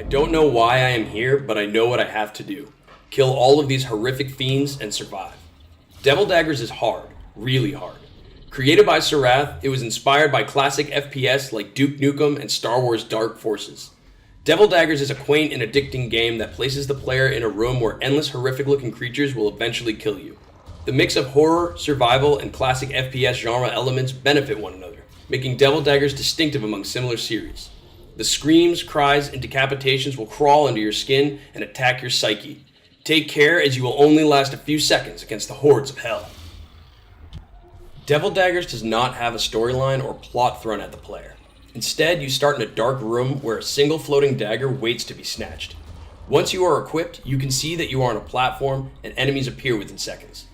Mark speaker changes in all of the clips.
Speaker 1: I don't know why I am here, but I know what I have to do. Kill all of these horrific fiends and survive. Devil Daggers is hard, really hard. Created by Sarath, it was inspired by classic FPS like Duke Nukem and Star Wars Dark Forces. Devil Daggers is a quaint and addicting game that places the player in a room where endless horrific-looking creatures will eventually kill you. The mix of horror, survival, and classic FPS genre elements benefit one another, making Devil Daggers distinctive among similar series. The screams, cries, and decapitations will crawl under your skin and attack your psyche. Take care, as you will only last a few seconds against the hordes of hell. Devil Daggers does not have a storyline or plot thrown at the player. Instead, you start in a dark room where a single floating dagger waits to be snatched. Once you are equipped, you can see that you are on a platform and enemies appear within seconds.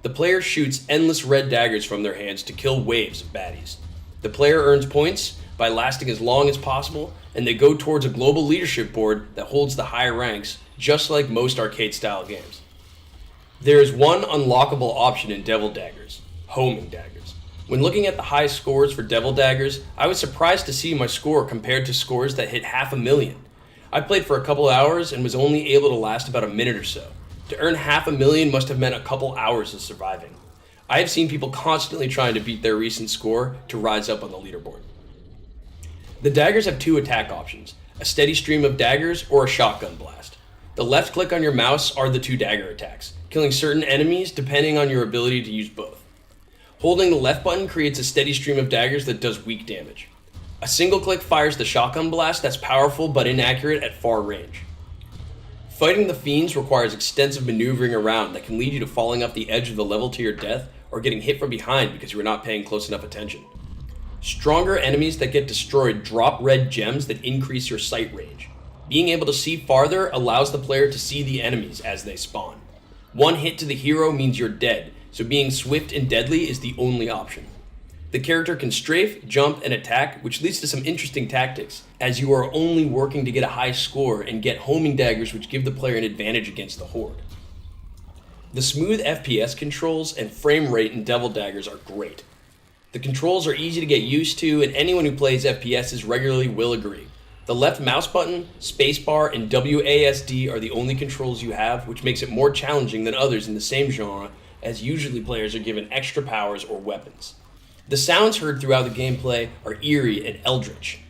Speaker 1: The player shoots endless red daggers from their hands to kill waves of baddies. The player earns points by lasting as long as possible, and they go towards a global leadership board that holds the higher ranks, just like most arcade-style games. There is one unlockable option in Devil Daggers: homing daggers. When looking at the high scores for Devil Daggers, I was surprised to see my score compared to scores that hit 500,000. I played for a couple hours and was only able to last about a minute or so. To earn 500,000 must have meant a couple hours of surviving. I have seen people constantly trying to beat their recent score to rise up on the leaderboard. The daggers have two attack options: a steady stream of daggers or a shotgun blast. The left click on your mouse are the two dagger attacks, killing certain enemies depending on your ability to use both. Holding the left button creates a steady stream of daggers that does weak damage. A single click fires the shotgun blast that's powerful but inaccurate at far range. Fighting the fiends requires extensive maneuvering around that can lead you to falling off the edge of the level to your death or getting hit from behind because you were not paying close enough attention. Stronger enemies that get destroyed drop red gems that increase your sight range. Being able to see farther allows the player to see the enemies as they spawn. One hit to the hero means you're dead, so being swift and deadly is the only option. The character can strafe, jump, and attack, which leads to some interesting tactics, as you are only working to get a high score and get homing daggers, which give the player an advantage against the horde. The smooth FPS controls and frame rate in Devil Daggers are great. The controls are easy to get used to, and anyone who plays FPSs regularly will agree. The left mouse button, spacebar, and WASD are the only controls you have, which makes it more challenging than others in the same genre, as usually players are given extra powers or weapons. The sounds heard throughout the gameplay are eerie and eldritch.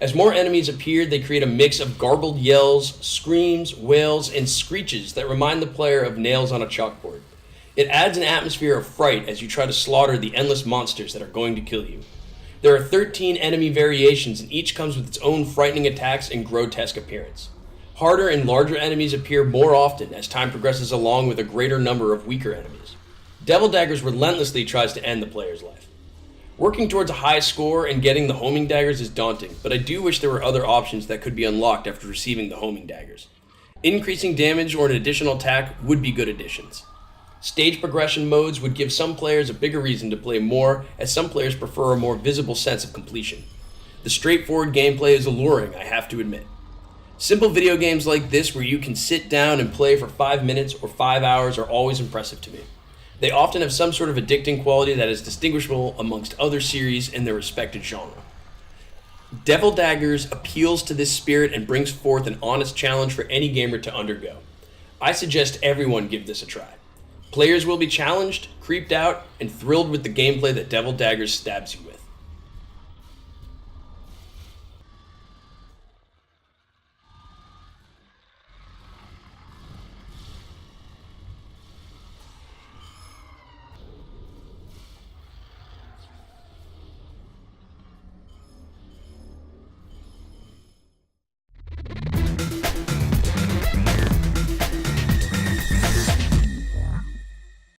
Speaker 1: As more enemies appear, they create a mix of garbled yells, screams, wails, and screeches that remind the player of nails on a chalkboard. It adds an atmosphere of fright as you try to slaughter the endless monsters that are going to kill you. There are 13 enemy variations, and each comes with its own frightening attacks and grotesque appearance. Harder and larger enemies appear more often as time progresses along with a greater number of weaker enemies. Devil Daggers relentlessly tries to end the player's life. Working towards a high score and getting the homing daggers is daunting, but I do wish there were other options that could be unlocked after receiving the homing daggers. Increasing damage or an additional attack would be good additions. Stage progression modes would give some players a bigger reason to play more, as some players prefer a more visible sense of completion. The straightforward gameplay is alluring, I have to admit. Simple video games like this where you can sit down and play for 5 minutes or 5 hours are always impressive to me. They often have some sort of addicting quality that is distinguishable amongst other series in their respected genre. Devil Daggers appeals to this spirit and brings forth an honest challenge for any gamer to undergo. I suggest everyone give this a try. Players will be challenged, creeped out, and thrilled with the gameplay that Devil Daggers stabs you with.